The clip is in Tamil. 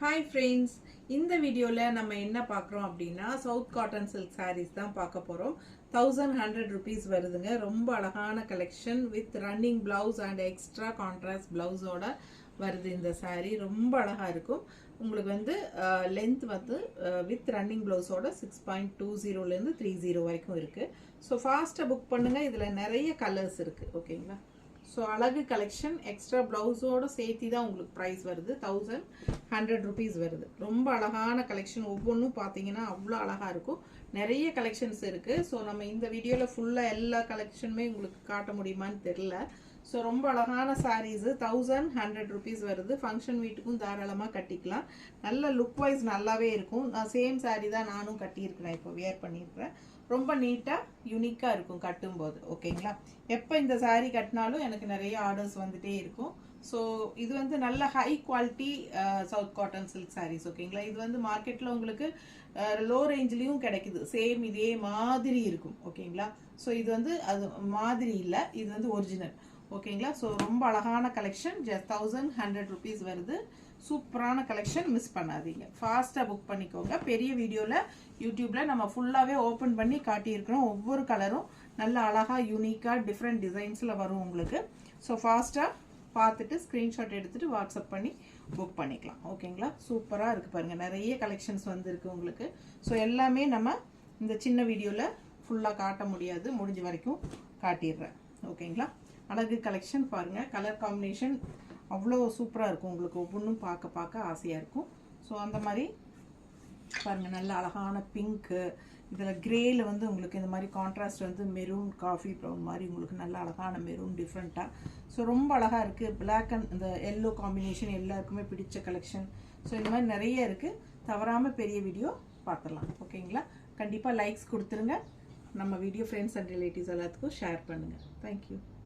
Hi friends, இந்த வீடியோல நம்ம என்ன பார்க்குறோம் அப்படின்னா சவுத் காட்டன் சில்க் sarees தான் பார்க்க போறோம். 1100 rupees வருதுங்க. ரொம்ப அழகான collection with running blouse and extra contrast பிளவுஸோட வருது இந்த saree. ரொம்ப அழகா இருக்கும். உங்களுக்கு வந்து லென்த் வந்து வித் ரன்னிங் பிளவுஸோட 6.20 ல இருந்து 30 வரைக்கும் இருக்கு. ஸோ ஃபாஸ்ட்டாக புக் பண்ணுங்க. இதில் நிறைய கலர்ஸ் இருக்கு. ஓகேங்களா? ஸோ அழகு கலெக்ஷன் எக்ஸ்ட்ரா பிளவுஸோடு சேர்த்தி தான் உங்களுக்கு ப்ரைஸ் வருது. 1100 rupees வருது. ரொம்ப அழகான கலெக்ஷன். ஒவ்வொன்றும் பார்த்தீங்கன்னா அவ்வளோ அழகாக இருக்கும். நிறைய கலெக்ஷன்ஸ் இருக்குது. ஸோ நம்ம இந்த வீடியோவில் ஃபுல்லாக எல்லா கலெக்ஷனுமே உங்களுக்கு காட்ட முடியுமான்னு தெரில. ஸோ ரொம்ப அழகான சாரீஸு 1100 rupees வருது. ஃபங்க்ஷன் வீட்டுக்கும் தாராளமாக கட்டிக்கலாம். நல்ல லுக் வைஸ் நல்லாவே இருக்கும். நான் சேம் சாரீ தான் நானும் கட்டியிருக்கிறேன், இப்போ வியர் பண்ணியிருக்கிறேன். ரொம்ப நீட்டாக யூனிக்காக இருக்கும் கட்டும்போது. ஓகேங்களா? எப்போ இந்த சாரீ கட்டினாலும் எனக்கு நிறைய ஆர்டர்ஸ் வந்துட்டே இருக்கும். ஸோ இது வந்து நல்ல high quality south cotton silk saris. ஓகேங்களா? இது வந்து மார்க்கெட்டில் உங்களுக்கு லோ ரேஞ்சிலையும் கிடைக்குது. சேம் இதே மாதிரி இருக்கும். ஓகேங்களா? ஸோ இது வந்து அது மாதிரி இல்லை, இது வந்து ஒரிஜினல். ஓகேங்களா? ஸோ ரொம்ப அழகான கலெக்ஷன். ஜஸ்ட் 1100 rupees வருது. சூப்பரான கலெக்ஷன், மிஸ் பண்ணாதீங்க. ஃபாஸ்ட்டாக புக் பண்ணிக்கோங்க. பெரிய வீடியோவில் யூடியூப்பில் நம்ம ஃபுல்லாகவே ஓப்பன் பண்ணி காட்டியிருக்கிறோம். ஒவ்வொரு கலரும் நல்ல அழகாக யூனிக்காக டிஃப்ரெண்ட் டிசைன்ஸில் வரும் உங்களுக்கு. ஸோ ஃபாஸ்ட்டாக பார்த்துட்டு ஸ்க்ரீன்ஷாட் எடுத்துகிட்டு வாட்ஸ்அப் பண்ணி புக் பண்ணிக்கலாம். ஓகேங்களா? சூப்பராக இருக்குது பாருங்கள். நிறைய கலெக்ஷன்ஸ் வந்துருக்கு உங்களுக்கு. ஸோ எல்லாமே நம்ம இந்த சின்ன வீடியோவில் ஃபுல்லாக காட்ட முடியாது, முடிஞ்ச வரைக்கும் காட்டிடுறேன். ஓகேங்களா? அழகு கலெக்ஷன் பாருங்கள். கலர் காம்பினேஷன் அவ்வளோ சூப்பராக இருக்கும். உங்களுக்கு ஒவ்வொன்றும் பார்க்க பார்க்க ஆசையாக இருக்கும். ஸோ அந்த மாதிரி பாருங்கள், நல்ல அழகான பிங்க்கு, இதில் கிரேயில் வந்து உங்களுக்கு இந்த மாதிரி கான்ட்ராஸ்ட் வந்து மெரூன் காஃபி ப்ரௌன் மாதிரி உங்களுக்கு நல்ல அழகான மெரூன் டிஃப்ரெண்ட்டாக. ஸோ ரொம்ப அழகாக இருக்குது. பிளாக் அண்ட் இந்த எல்லோ காம்பினேஷன் எல்லாருக்குமே பிடிச்ச கலெக்ஷன். ஸோ இந்த மாதிரி நிறைய இருக்குது. தவறாமல் பெரிய வீடியோ பார்த்துடலாம். ஓகேங்களா? கண்டிப்பாக லைக்ஸ் கொடுத்துருங்க. நம்ம வீடியோ ஃப்ரெண்ட்ஸ் அண்ட் ரிலேட்டிவ்ஸ் எல்லாத்துக்கும் ஷேர் பண்ணுங்கள். தேங்க்யூ.